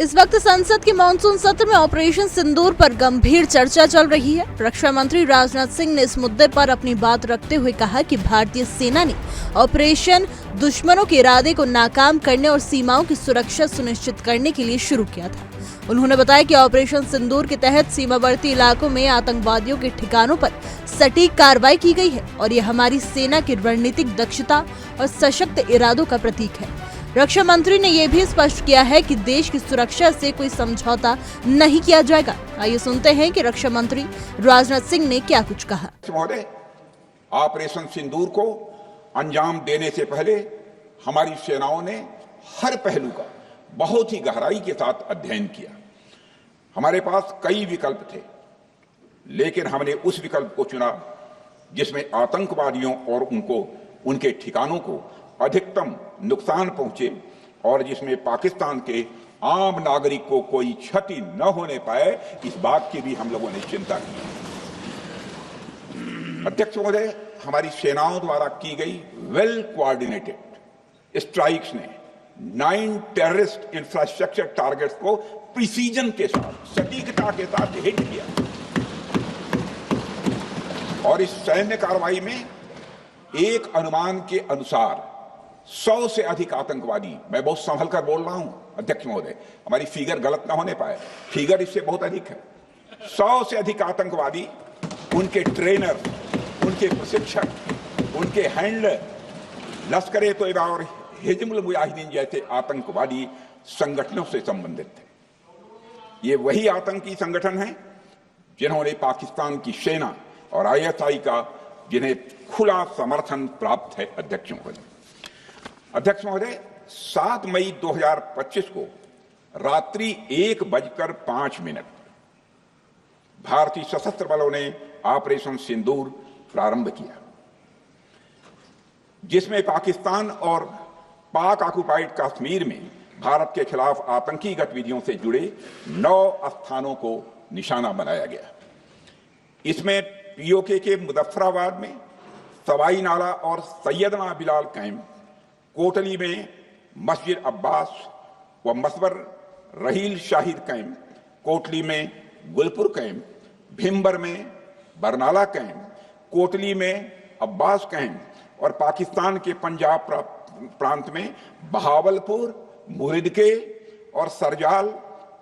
इस वक्त संसद के मानसून सत्र में ऑपरेशन सिंदूर पर गंभीर चर्चा चल रही है। रक्षा मंत्री राजनाथ सिंह ने इस मुद्दे पर अपनी बात रखते हुए कहा कि भारतीय सेना ने ऑपरेशन दुश्मनों के इरादे को नाकाम करने और सीमाओं की सुरक्षा सुनिश्चित करने के लिए शुरू किया था। उन्होंने बताया कि ऑपरेशन सिंदूर के तहत सीमावर्ती इलाकों में आतंकवादियों के ठिकानों पर सटीक कार्रवाई की गई है और ये हमारी सेना की रणनीतिक दक्षता और सशक्त इरादों का प्रतीक है। रक्षा मंत्री ने यह भी स्पष्ट किया है कि देश की सुरक्षा से कोई समझौता नहीं किया जाएगा। आइए सुनते हैं कि रक्षा मंत्री राजनाथ सिंह ने क्या कुछ कहा। महोदय, ऑपरेशन सिंदूर को अंजाम देने से पहले हमारी सेनाओं ने हर पहलू का बहुत ही गहराई के साथ अध्ययन किया। हमारे पास कई विकल्प थे, लेकिन हमने उस विकल्प को चुना जिसमें आतंकवादियों और उनके ठिकानों को अधिकतम नुकसान पहुंचे और जिसमें पाकिस्तान के आम नागरिक को कोई क्षति न होने पाए, इस बात की भी हम लोगों ने चिंता की। अध्यक्ष महोदय, हमारी सेनाओं द्वारा की गई वेल कोऑर्डिनेटेड स्ट्राइक्स ने 9 टेररिस्ट इंफ्रास्ट्रक्चर टारगेट्स को प्रिसीजन के साथ, सटीकता के साथ हिट किया और इस सैन्य कार्रवाई में एक अनुमान के अनुसार 100 से अधिक आतंकवादी, मैं बहुत संभल कर बोल रहा हूं अध्यक्ष महोदय, हमारी फिगर गलत ना होने पाए, फिगर इससे बहुत अधिक है। 100 से अधिक आतंकवादी, उनके ट्रेनर, उनके प्रशिक्षक, उनके हैंडलर लश्कर-ए तोयबा और हिजबुल मुजाहिदीन जैसे आतंकवादी संगठनों से संबंधित थे। ये वही आतंकी संगठन हैं जिन्होंने पाकिस्तान की सेना और ISI का जिन्हें खुला समर्थन प्राप्त है। अध्यक्ष महोदय, 7 मई 2025 को रात्रि 1:05 भारतीय सशस्त्र बलों ने ऑपरेशन सिंदूर प्रारंभ किया, जिसमें पाकिस्तान और पाक ऑक्युपाइड कश्मीर में भारत के खिलाफ आतंकी गतिविधियों से जुड़े 9 स्थानों को निशाना बनाया गया। इसमें POK के मुजफ्फराबाद में सवाई नाला और सैयदना बिलाल कैंप, कोटली में मस्जिद अब्बास व मसबर रहील शाहिद कैंप, कोटली में गुलपुर कैंप, भिम्बर में बरनाला कैंप, कोटली में अब्बास कैंप और पाकिस्तान के पंजाब प्रांत में बहावलपुर, मुरिदके और सरजाल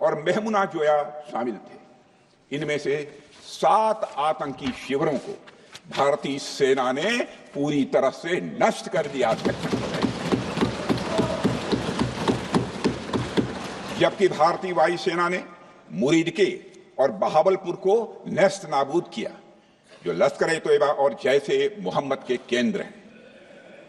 और मेहमुना जोया शामिल थे। इनमें से 7 आतंकी शिविरों को भारतीय सेना ने पूरी तरह से नष्ट कर दिया, जबकि भारतीय वायुसेना ने मुरिदके और बहावलपुर को नेस्त नाबूद किया, जो लश्कर-ए तोयबा और जैश-ए मोहम्मद के केंद्र हैं।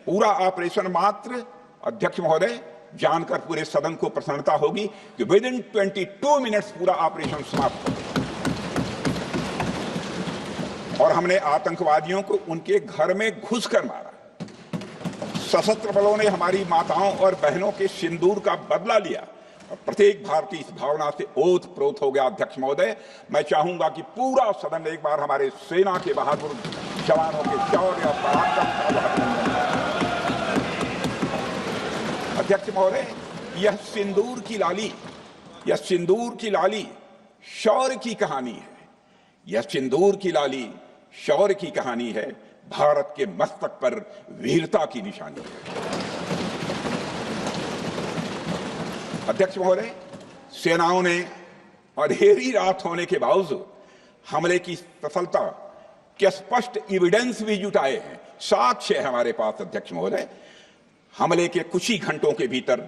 पूरा ऑपरेशन मात्र, अध्यक्ष महोदय, जानकर पूरे सदन को प्रसन्नता होगी कि विदिन 22 मिनट्स पूरा ऑपरेशन समाप्त हो गया और हमने आतंकवादियों को उनके घर में घुसकर मारा। सशस्त्र बलों ने हमारी माताओं और बहनों के सिंदूर का बदला लिया और प्रत्येक भारतीय इस भावना से ओत-प्रोत हो गया। अध्यक्ष महोदय, मैं चाहूंगा कि पूरा सदन एक बार हमारे सेना के बहादुर जवानों के शौर्य और पराक्रम का अभिनंदन करे। अध्यक्ष महोदय, यह सिंदूर की लाली शौर्य की कहानी है। यह सिंदूर की लाली शौर्य की कहानी है, भारत के मस्तक पर वीरता की निशानी है। अध्यक्ष महोदय, सेनाओं ने अंधेरी रात होने के बावजूद हमले की सफलता के स्पष्ट एविडेंस भी जुटाए हैं, साक्ष्य है हमारे पास। अध्यक्ष महोदय, हमले के कुछ ही घंटों के भीतर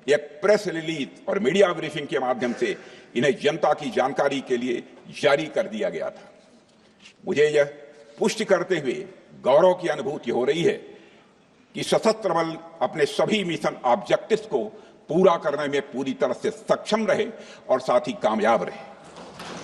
एक प्रेस रिलीज और मीडिया ब्रीफिंग के माध्यम से इन्हें जनता की जानकारी के लिए जारी कर दिया गया था। मुझे यह पुष्टि करते हुए गौरव की अनुभूति हो रही है कि सशस्त्र बल अपने सभी मिशन ऑब्जेक्टिव्स को पूरा करने में पूरी तरह से सक्षम रहे और साथ ही कामयाब रहे।